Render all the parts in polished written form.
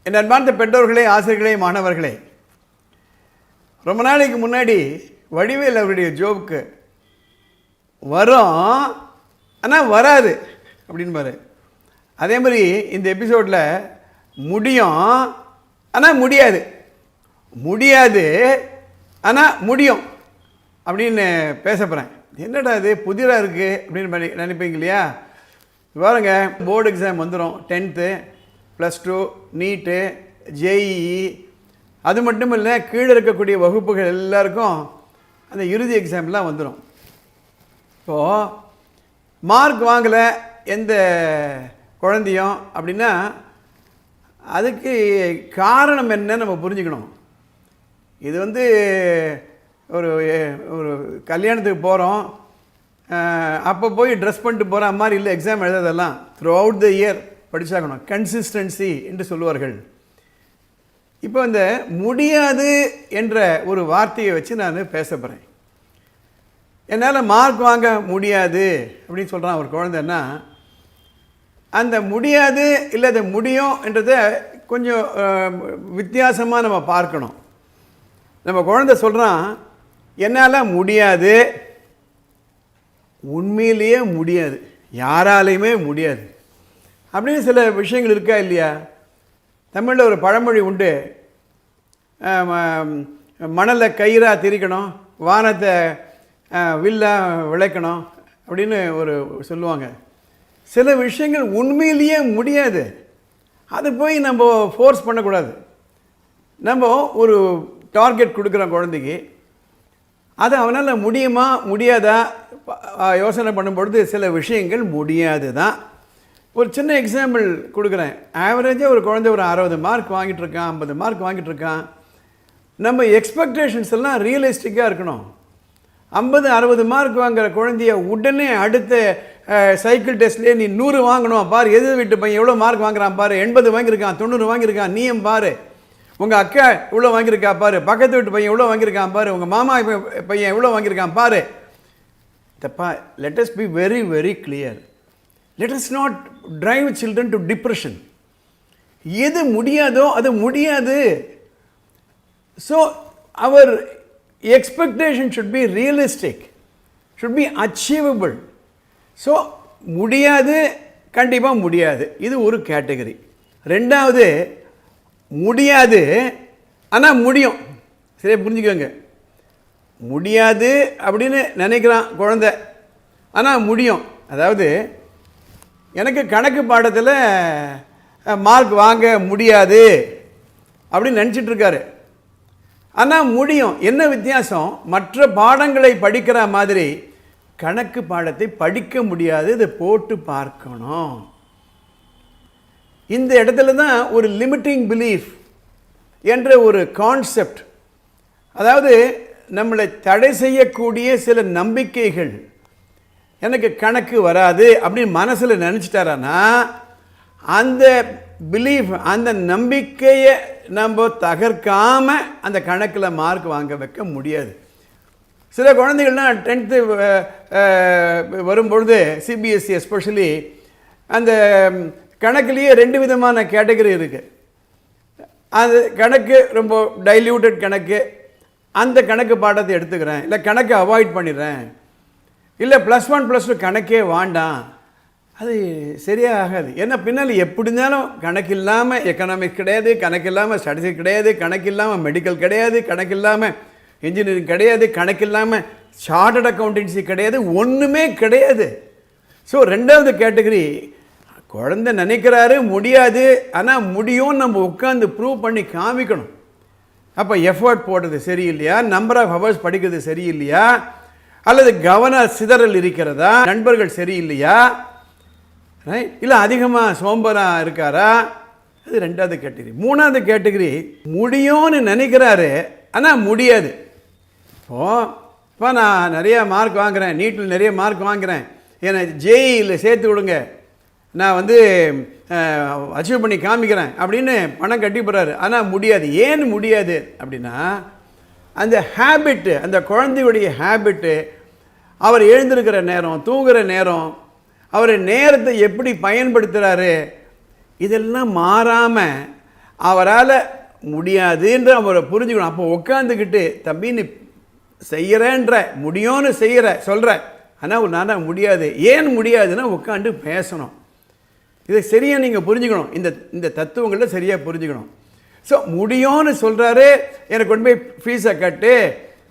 என் அன்பார்ந்த பெற்றோர்களே, ஆசிரியர்களே, மாணவர்களே, ரொம்ப நாளைக்கு முன்னாடி வடிவேல் அவருடைய ஜோக்கு வரும் ஆனால் வராது அப்படின்னு பாரு. அதே மாதிரி இந்த எபிசோடில் முடியும் ஆனால் முடியாது, முடியாது ஆனால் முடியும் அப்படின்னு பேச போகிறேன். என்னடா இது புதிராக இருக்குது அப்படின்னு நினைப்பீங்க இல்லையா? பாருங்க, போர்டு எக்ஸாம் வந்துடும். 10th +2 நீட்டு ஜேஇஇ, அது மட்டும் இல்லை கீழே இருக்கக்கூடிய வகுப்புகள் எல்லாருக்கும் அந்த இறுதி எக்ஸாம்லாம் வந்துடும். இப்போது மார்க் வாங்கலை எந்த குழந்தையும் அப்படின்னா அதுக்கு காரணம் என்ன நம்ம புரிஞ்சுக்கணும். இது ஒரு ஒரு கல்யாணத்துக்கு போகிறோம், அப்போ போய் ட்ரெஸ் பண்ணிட்டு போகிற மாதிரி இல்லை. எக்ஸாம் எழுதுறதெல்லாம் த்ரூ அவுட் த இயர் படித்தாகணும். கன்சிஸ்டன்சி என்று சொல்லுவார்கள். இப்போ இந்த முடியாது என்ற ஒரு வார்த்தையை வச்சு நான் பேச போகிறேன். என்னால் மார்க் வாங்க முடியாது அப்படின்னு சொல்கிறான் ஒரு குழந்தைன்னா, அந்த முடியாது இல்லை அது முடியும் என்றதை கொஞ்சம் வித்தியாசமாக நம்ம பார்க்கணும். நம்ம குழந்தை சொல்கிறான், என்னால் முடியாது, உண்மையிலேயே முடியாது, யாராலையுமே முடியாது அப்படின்னு சில விஷயங்கள் இருக்கா இல்லையா? தமிழில் ஒரு பழமொழி உண்டு, மணலை கயிறாக திரிக்கணும், வானத்தை வில்லாக விளைக்கணும் அப்படின்னு ஒரு சொல்லுவாங்க. சில விஷயங்கள் உண்மையிலேயே முடியாது, அது போய் நம்ம ஃபோர்ஸ் பண்ணக்கூடாது. நம்ம ஒரு டார்கெட் கொடுக்குறோம் குழந்தைக்கு, அது அவனால் முடியுமா முடியாதா யோசனை பண்ணும்பொழுது சில விஷயங்கள் முடியாது தான். ஒரு சின்ன எக்ஸாம்பிள் கொடுக்குறேன். ஆவரேஜாக ஒரு குழந்தை ஒரு 60 மார்க் வாங்கிட்டுருக்கான், 50 மார்க் வாங்கிட்டுருக்கான். நம்ம எக்ஸ்பெக்டேஷன்ஸ் எல்லாம் ரியலிஸ்டிக்காக இருக்கணும். 50-60 மார்க் வாங்குகிற குழந்தைய உடனே அடுத்த சைக்கிள் டெஸ்ட்லேயே நீ 100 வாங்கணும் பாரு, எதிர் வீட்டு பையன் எவ்வளோ மார்க் வாங்குறான் பாரு, 80 வாங்கியிருக்கான், 90 வாங்கியிருக்கான், நீயும் பாரு, உங்கள் அக்கா எவ்வளோ வாங்கியிருக்கா பாரு, பக்கத்து வீட்டு பையன் எவ்வளோ வாங்கியிருக்கான் பாரு, உங்கள் மாமா பையன் எவ்வளோ வாங்கியிருக்கான் பாரு. தப்பா, let us be very very clear. Let us not drive children to depression. எது முடியாதோ அது முடியாது. So our expectation should be realistic, should be achievable. So முடியாது, கண்டிப்பாக முடியாது, இது ஒரு கேட்டகரி. ரெண்டாவது, முடியாது ஆனால் முடியும். சரியா புரிஞ்சுக்கோங்க, முடியாது அப்படின்னு நினைக்கிறான் குழந்தை, ஆனால் முடியும். அதாவது எனக்கு கணக்கு பாடத்தில் மார்க் வாங்க முடியாது அப்படின்னு நினச்சிட்ருக்காரு, ஆனால் முடியும். என்ன வித்தியாசம்? மற்ற பாடங்களை படிக்கிற மாதிரி கணக்கு பாடத்தை படிக்க முடியாது, இதை போட்டு பார்க்கணும். இந்த இடத்துல தான் ஒரு லிமிட்டிங் பிலீஃப் என்ற ஒரு கான்செப்ட், அதாவது நம்மளை தடை செய்யக்கூடிய சில நம்பிக்கைகள், எனக்கு கணக்கு வராது அப்படின்னு மனசில் நினச்சிட்டாரானா அந்த பிலீஃப், அந்த நம்பிக்கையை நம்ம தகர்க்காமல் அந்த கணக்கில் மார்க் வாங்க வைக்க முடியாது. சில குழந்தைகள்லாம் 10th வரும்பொழுது சிபிஎஸ்சி எஸ்பெஷலி அந்த கணக்குலேயே 2 விதமான கேட்டகரி இருக்குது. அது கணக்கு ரொம்ப டைல்யூட்டட் கணக்கு, அந்த கணக்கு பாடத்தை எடுத்துக்கிறேன், இல்லை கணக்கை அவாய்ட் பண்ணிடுறேன், இல்லை +1 +2 கணக்கே வேண்டாம். அது சரியாக ஆகாது. ஏன்னா பின்னால் எப்படி இருந்தாலும் கணக்கு இல்லாமல் எக்கனாமிக்ஸ் கிடையாது, கணக்கு இல்லாமல் ஸ்டாட்டிஸ்டிக்ஸ் கிடையாது, கணக்கு இல்லாமல் மெடிக்கல் கிடையாது, கணக்கு இல்லாமல் இன்ஜினியரிங் கிடையாது, கணக்கு இல்லாமல் சார்ட்டர்ட் அக்கௌண்டன்சி கிடையாது, ஒன்றுமே கிடையாது. ஸோ ரெண்டாவது கேட்டகரி, குழந்தை நினைக்கிறாரு முடியாது, ஆனால் முடியும், நம்ம உட்காந்து ப்ரூவ் பண்ணி காமிக்கணும். அப்போ எஃபர்ட் போடுறது சரியில்லையா, நம்பர் ஆஃப் ஹவர்ஸ் படிக்கிறது சரியில்லையா, அல்லது கவன சிதறல் இருக்கிறதா, நண்பர்கள் சரியில்லையா, இல்லை அதிகமாக சோம்பராக இருக்காரா, அது ரெண்டாவது கேட்டகரி. மூணாவது கேட்டகரி, முடியும்னு நினைக்கிறாரு ஆனால் முடியாது. இப்போ நான் நிறையா மார்க் வாங்குகிறேன், நீட்டில் நிறைய மார்க் வாங்குகிறேன், என்னை ஜேஇயில் சேர்த்து விடுங்க, நான் அச்சீவ் பண்ணி காமிக்கிறேன் அப்படின்னு பணம் கட்டி போகிறாரு, ஆனால் முடியாது. ஏன் முடியாது அப்படின்னா அந்த ஹேபிட்டு, அந்த குழந்தையுடைய ஹேபிட்டு, அவர் எழுந்திருக்கிற நேரம், தூங்குகிற நேரம், அவர் நேரத்தை எப்படி பயன்படுத்துகிறாரு, இதெல்லாம் மாறாமல் அவரால் முடியாதுன்ற அவரை புரிஞ்சுக்கணும். அப்போ உட்காந்துக்கிட்டு தம்பி நீ செய்கிறேன்ற முடியும்னு சொல்கிற, ஆனால் நான் முடியாது, ஏன் முடியாதுன்னா உட்காந்து பேசணும். இதை சரியாக நீங்கள் புரிஞ்சுக்கணும். இந்த தத்துவங்களை சரியாக புரிஞ்சுக்கணும். ஸோ முடியும்னு சொல்கிறாரு, எனக்கு கொண்டு போய் ஃபீஸை கட்டு,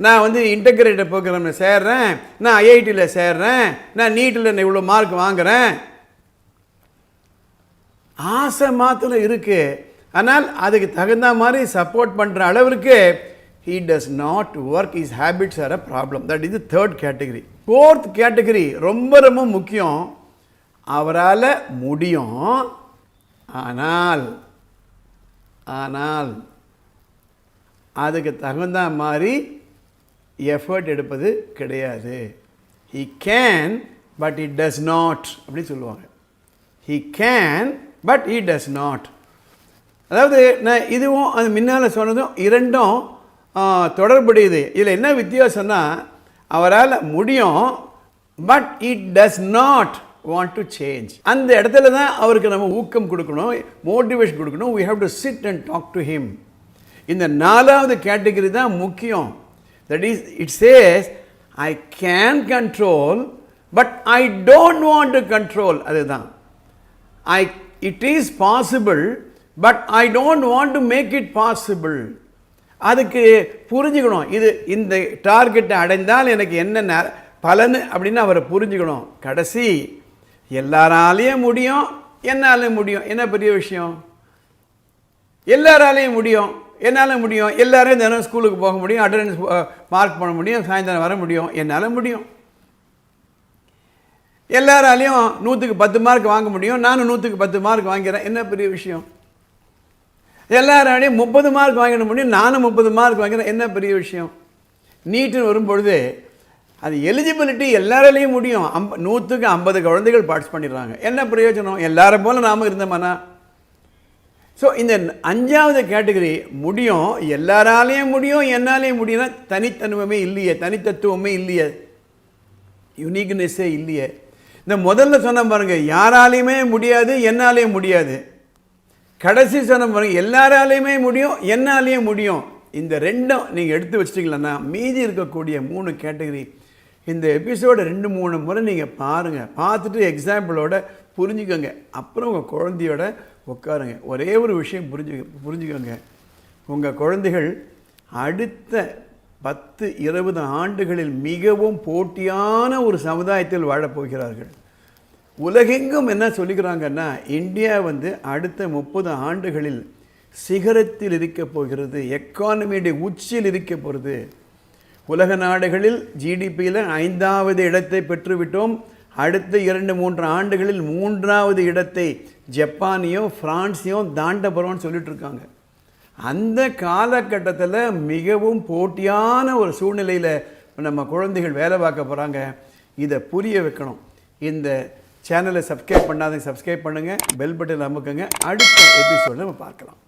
நான் வந்து இன்டகிரேட்டட் ப்ரோக்ராமில் சேர்றேன், நான் ஐஐடியில் சேர்றேன், நான் நீட்டில் இவ்வளோ மார்க் வாங்குகிறேன். ஆசை மாத்திரம் இருக்குது, ஆனால் அதுக்கு தகுந்த மாதிரி சப்போர்ட் பண்ணுற அளவிற்கு he does not work, his habits are a problem. That is the third category. Fourth category ரொம்ப ரொம்ப முக்கியம். அவரால் முடியும், ஆனால் அதுக்கு தகுந்த மாதிரி எஃபர்ட் எடுப்பது கிடையாது. he can but he does not அப்படி சொல்லுவாங்க. he can but he does not. அதாவது நான் இதுவும் அது முன்னால் சொன்னதும் இரண்டும் தொடர்புடையது. இதில் என்ன வித்தியாசம்னா, அவரால் முடியும் but it does not want to change. அந்த இடத்துல தான் அவருக்கு நம்ம ஊக்கம் கொடுக்கணும், மோட்டிவேஷன் கொடுக்கணும். we have to sit and talk to him. இந்த நாலாவது கேட்டகரி தான் முக்கியம். That is it says I can control but I don't want to control. அதுதான் it is possible but I don't want to make it possible. அதுக்கு புரிஞ்சுக்கணும், இது இந்த டார்கெட்டை அடைந்தால் எனக்கு என்ன பலன் அப்படின்னு அவரை புரிஞ்சுக்கணும். கடைசி எல்லாராலையும் முடியும், என்னாலும் முடியும். என்ன பெரிய விஷயம்? எல்லாராலையும் முடியும், என்னால் முடியும். எல்லாரையும் தினம் ஸ்கூலுக்கு போக முடியும், அட்டண்டன்ஸ் மார்க் பண்ண முடியும், சாயந்தரம் வர முடியும், என்னால் முடியும். எல்லாராலையும் 100க்கு 10 மார்க் வாங்க முடியும், நானும் 100க்கு 10 மார்க் வாங்கிறேன். என்ன பெரிய விஷயம்? எல்லாராலையும் 30 மார்க் வாங்கிட முடியும், நானும் 30 மார்க் வாங்கிறேன். என்ன பெரிய விஷயம்? நீட்டுன்னு வரும்பொழுது அது எலிஜிபிலிட்டி எல்லாராலையும் முடியும். 100க்கு 50 குழந்தைகள் பார்ட்டிஸ் பண்ணிடுறாங்க. என்ன பிரயோஜனம்? எல்லாரும் போல நாம இருந்தோம்னா. ஸோ இந்த 5வது கேட்டகரி முடியும், எல்லாராலையும் முடியும், என்னாலேயும் முடியும்னா தனித்தன்மையே இல்லையே, தனித்தத்துவமே இல்லையே, யுனிக்னஸே இல்லையே. இந்த முதல்ல சொன்ன பாருங்க, யாராலையுமே முடியாது, என்னாலேயும் முடியாது. கடைசி சொன்ன பாருங்க, எல்லாராலையுமே முடியும், என்னாலேயும் முடியும். இந்த ரெண்டும் நீங்கள் எடுத்து வச்சிட்டிங்களன்னா மீதி இருக்கக்கூடிய 3 கேட்டகரி இந்த எபிசோடு 2-3 முறை நீங்கள் பாருங்கள். பார்த்துட்டு எக்ஸாம்பிளோட புரிஞ்சுக்கோங்க. அப்புறம் உங்கள் குழந்தையோட உட்காருங்க. ஒரே ஒரு விஷயம் புரிஞ்சுக்கோங்க, உங்கள் குழந்தைகள் அடுத்த 10-20 ஆண்டுகளில் மிகவும் போட்டியான ஒரு சமுதாயத்தில் வாழப்போகிறார்கள். உலகெங்கும் என்ன சொல்லிக்கிறாங்கன்னா, இந்தியா வந்து அடுத்த 30 ஆண்டுகளில் சிகரத்தில் இருக்க போகிறது, எக்கானமியுடைய உச்சியில் இருக்க போகிறது. உலக நாடுகளில் ஜிடிபியில் 5வது இடத்தை பெற்றுவிட்டோம். அடுத்த 2-3 ஆண்டுகளில் 3வது இடத்தை ஜப்பானையும் பிரான்ஸையும் தாண்ட போகிறோம்னு சொல்லிட்டு இருக்காங்க. அந்த காலகட்டத்தில் மிகவும் போட்டியான ஒரு சூழ்நிலையில் நம்ம குழந்தைகள் வேலை பார்க்க போகிறாங்க. இதை புரிய வைக்கணும். இந்த சேனலை சப்ஸ்கிரைப் பண்ணாதவங்க சப்ஸ்கிரைப் பண்ணுங்கள், பெல் பட்டன் அமுக்குங்க. அடுத்த எபிசோடில் நம்ம பார்க்கலாம்.